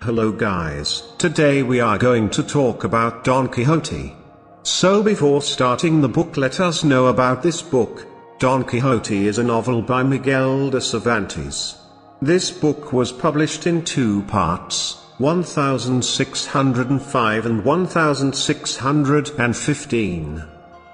Hello guys, today we are going to talk about Don Quixote. So before starting the book, let us know about this book. Don Quixote is a novel by Miguel de Cervantes. This book was published in two parts, 1605 and 1615.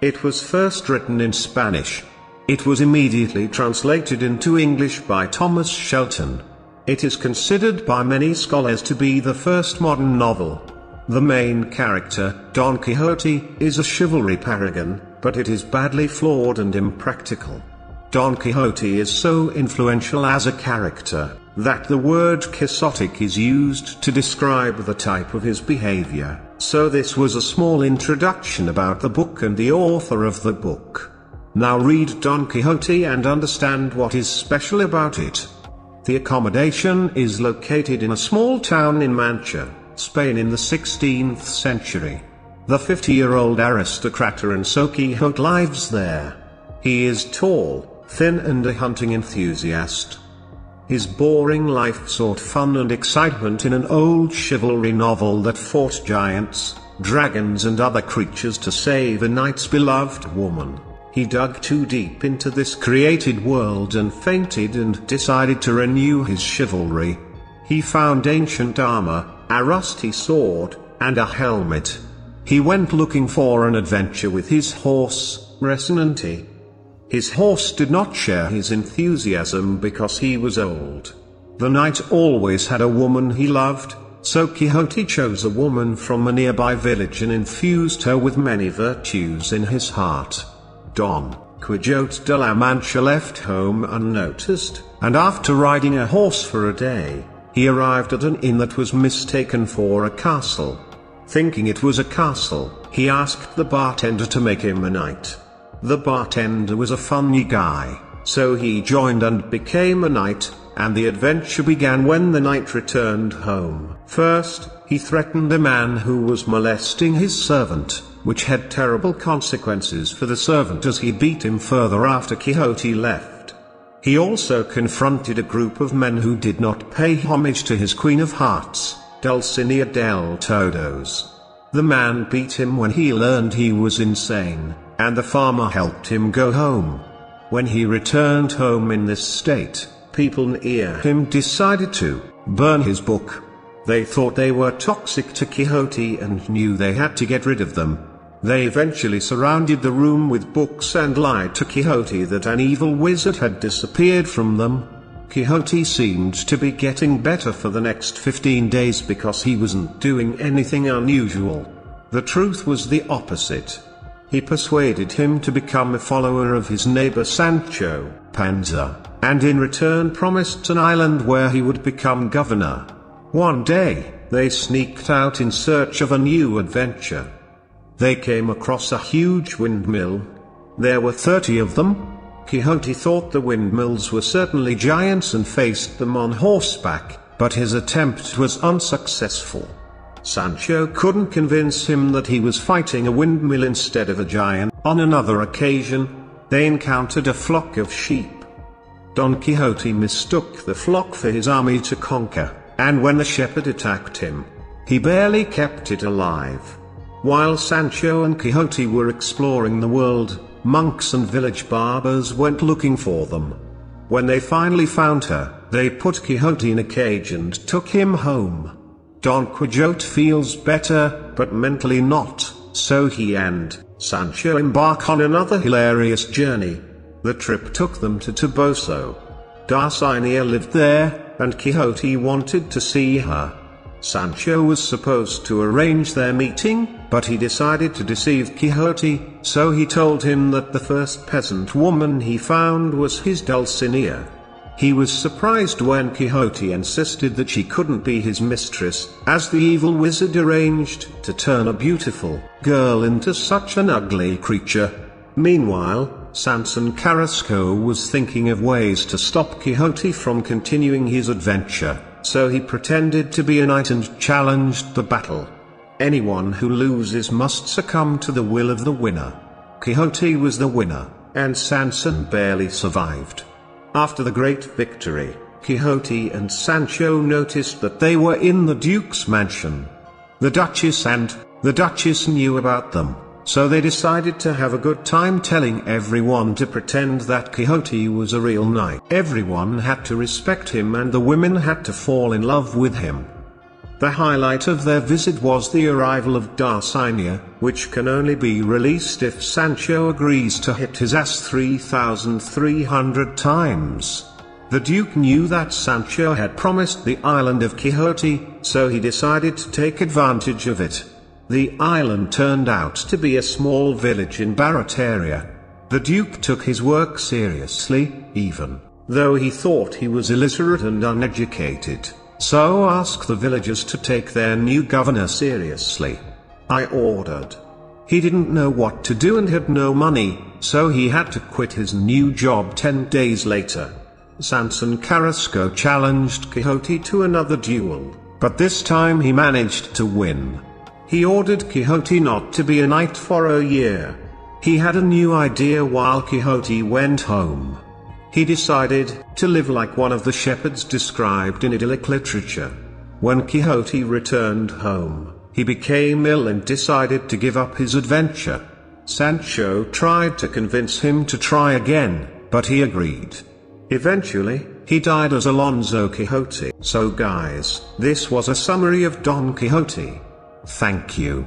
It was first written in Spanish. It was immediately translated into English by Thomas Shelton. It is considered by many scholars to be the first modern novel. The main character, Don Quixote, is a chivalry paragon, but it is badly flawed and impractical. Don Quixote is so influential as a character, that the word kissotic is used to describe the type of his behaviour. So this was a small introduction about the book and the author of the book. Now read Don Quixote and understand what is special about it. The accommodation is located in a small town in Mancha, Spain in the 16th century. The 50-year-old aristocrat Don Quixote lives there. He is tall, thin and a hunting enthusiast. His boring life sought fun and excitement in an old chivalry novel that fought giants, dragons and other creatures to save a knight's beloved woman. He dug too deep into this created world and fainted and decided to renew his chivalry. He found ancient armor, a rusty sword, and a helmet. He went looking for an adventure with his horse, Rocinante. His horse did not share his enthusiasm because he was old. The knight always had a woman he loved, so Quixote chose a woman from a nearby village and infused her with many virtues in his heart. Don Quixote de la Mancha left home unnoticed, and after riding a horse for a day, he arrived at an inn that was mistaken for a castle. Thinking it was a castle, he asked the bartender to make him a knight. The bartender was a funny guy, so he joined and became a knight, and the adventure began when the knight returned home. First, he threatened a man who was molesting his servant, which had terrible consequences for the servant as he beat him further after Quixote left. He also confronted a group of men who did not pay homage to his Queen of Hearts, Dulcinea del Todos. The man beat him when he learned he was insane, and the farmer helped him go home. When he returned home in this state, people near him decided to burn his book. They thought they were toxic to Quixote and knew they had to get rid of them. They eventually surrounded the room with books and lied to Quixote that an evil wizard had disappeared from them. Quixote seemed to be getting better for the next 15 days because he wasn't doing anything unusual. The truth was the opposite. He persuaded him to become a follower of his neighbor Sancho Panza, and in return promised an island where he would become governor. One day, they sneaked out in search of a new adventure. They came across a huge windmill. There were 30 of them. Quixote thought the windmills were certainly giants and faced them on horseback, but his attempt was unsuccessful. Sancho couldn't convince him that he was fighting a windmill instead of a giant. On another occasion, they encountered a flock of sheep. Don Quixote mistook the flock for his army to conquer, and when the shepherd attacked him, he barely kept it alive. While Sancho and Quixote were exploring the world, monks and village barbers went looking for them. When they finally found her, they put Quixote in a cage and took him home. Don Quixote feels better, but mentally not, so he and Sancho embark on another hilarious journey. The trip took them to Toboso. Dulcinea lived there, and Quixote wanted to see her. Sancho was supposed to arrange their meeting, but he decided to deceive Quixote, so he told him that the first peasant woman he found was his Dulcinea. He was surprised when Quixote insisted that she couldn't be his mistress, as the evil wizard arranged to turn a beautiful girl into such an ugly creature. Meanwhile, Samson Carrasco was thinking of ways to stop Quixote from continuing his adventure, so he pretended to be a knight and challenged the battle. Anyone who loses must succumb to the will of the winner. Quixote was the winner, and Samson barely survived. After the great victory, Quixote and Sancho noticed that they were in the Duke's mansion. The Duchess knew about them, so they decided to have a good time telling everyone to pretend that Quixote was a real knight. Everyone had to respect him and the women had to fall in love with him. The highlight of their visit was the arrival of Dulcinea, which can only be released if Sancho agrees to hit his ass 3,300 times. The Duke knew that Sancho had promised the island of Quixote, so he decided to take advantage of it. The island turned out to be a small village in Barataria. The Duke took his work seriously, even though he thought he was illiterate and uneducated, so asked the villagers to take their new governor seriously. I ordered. He didn't know what to do and had no money, so he had to quit his new job 10 days later. Samson Carrasco challenged Quixote to another duel, but this time he managed to win. He ordered Quixote not to be a knight for a year. He had a new idea while Quixote went home. He decided to live like one of the shepherds described in idyllic literature. When Quixote returned home, he became ill and decided to give up his adventure. Sancho tried to convince him to try again, but he agreed. Eventually, he died as Alonso Quixote. So guys, this was a summary of Don Quixote. Thank you.